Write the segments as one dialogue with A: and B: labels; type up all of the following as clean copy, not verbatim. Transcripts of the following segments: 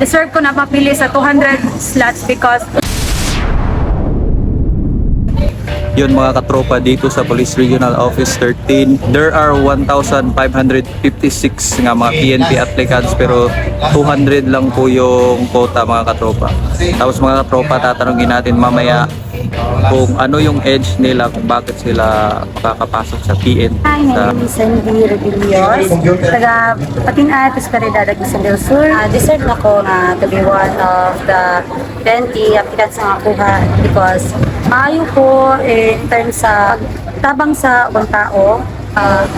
A: deserve ko na mapili sa 200 slots because
B: Yun mga katropa, dito sa Police Regional Office 13, there are 1,556 nga mga PNP applicants pero 200 lang po yung quota mga katropa. Tapos mga katropa, tatanungin natin mamaya kung ano yung edge nila, kung bakit sila makakapasok sa PNP.
C: Hi, my name is Sandy Rebellios, taga Patinat, Prosperidad, Agusan del Sur. Deserve na ko to be one of the 20 applicants na nakuha because maayo ko in terms sa tabang sa ibang tao.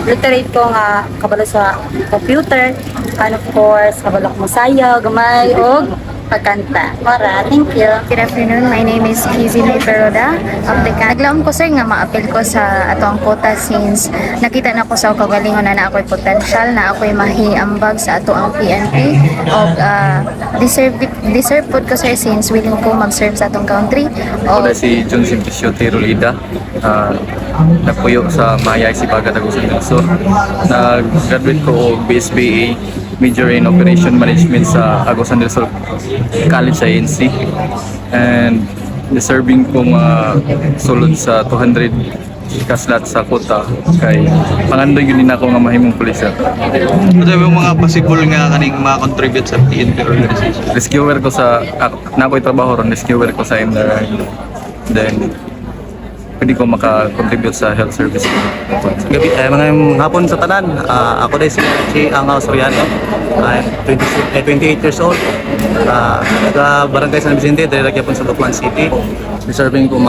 C: Literate ko nga kabalo sa computer and of course kabalo ko masayaw, gamay og pagkanta. Mara, thank you.
D: Good afternoon, my name is Kizzy Peroda, applicant. Naglaom ko sir nga ma-appeal ko sa atong quota since nakita na ko sa kagalingon na ako'y potential, na ako'y mahiambag sa ato ang PNP. O deserve po ko sir since willing ko mag-serve sa atong country.
B: Ako na si John Simplicio Tirolida, nagpuyo sa Maya Isipagat, Agusan del Sur. Nag-graduate ko og BSBA, major in Operation Management sa Agusan del Sur College sa ANC, and deserving kong sulod sa 200 kaslat sa quota kay pangandoy yun din ako nga mahimong pulis.
E: Ano yung mga possible nga kaning ma-contribute sa PNP organization?
B: Rescuer ko sa na ako'y trabaho ron, rescuer ko sa MNR, then pwede ko maka-contribute sa health service.
F: Gabi, mga hapon sa tanan, ako din si Angao Soriano, 28 years old, taga Barangay San Vicente, Dalagyapon sa Bukwan City. Deserving ko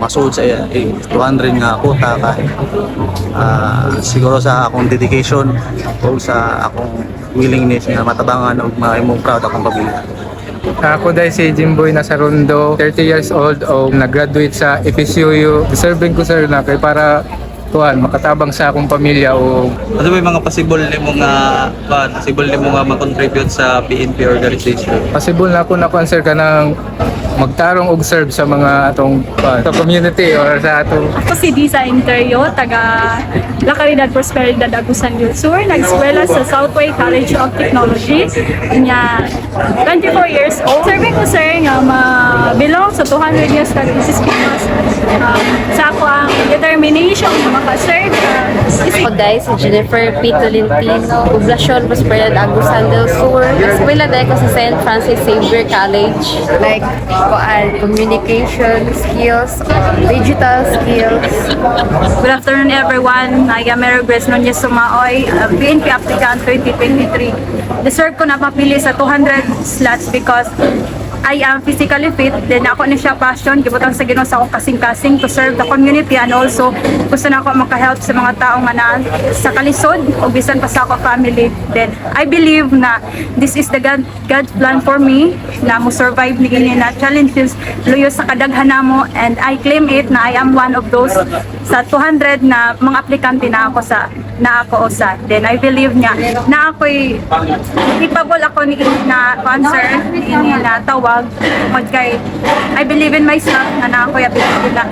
F: masuod sa 200 nga quota kahit siguro sa akong dedication o sa akong willingness na matabangan o maimong proud akong pamilya.
G: Ako dahil si Jimboy Nasarundo, 30 years old o nag-graduate sa FSUU. Deserving ko sir na kay para makatabang sa akong pamilya o
E: Ano yung mga possible nimo nga ma-contribute sa PNP organization?
G: possible na ako na sir ka ng magtarong og serve sa mga atong sa community or sa atong
A: ako si Disa Interio, taga La Caridad, Prosperidad, Agusan del Sur. Nag-eskwela sa Southway College of Technology. Nya 24 years old. Serving ko sir nga belong sa 200 years services because sa ako ang determination na makaserve.
C: Ako dahil si Jennifer P. Tolentino, Poblacion, Prosperidad, Agusan del Sur. Eskwela dahil ko sa St. Francis Xavier College. Like, communication skills, digital skills.
A: Good afternoon everyone. I am Mary Grace Nunez Sumaoy, PNP applicant 2023. Deserve ko na mapili sa 200 slots because I am physically fit, then ako na siya passion, gibutang sa Ginoo sa akong kasing-kasing to serve the community, and also gusto na ako makahelp sa mga taong nga sa kalisod o bisan pa sa ako family. Then I believe na this is the God's plan for me na mo survive ni gini na challenges luyo sa kadaghan namo, and I claim it na I am one of those sa 200 na mga aplikante na ako usa. Then I believe niya na ako'y capable ako ni na concern ini na tawag kay I believe in myself na ako'y ability na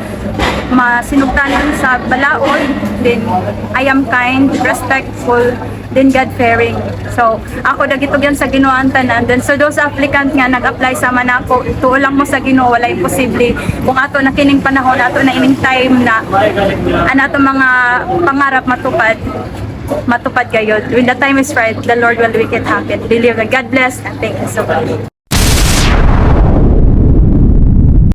A: masinugtanan sa balaod. Then I am kind, respectful, then God-fearing. So ako dagitog yan sa Ginoo ang tanan. Then so those applicant nga nag-apply sa manako, tuo lang mo sa Ginoo, wala imposible. Kung ato na kining panahon, ato na ining time na ato mga pangarap matupad kayo. When the time is right, the Lord will make it happen. Believe that. God bless and thank you so much.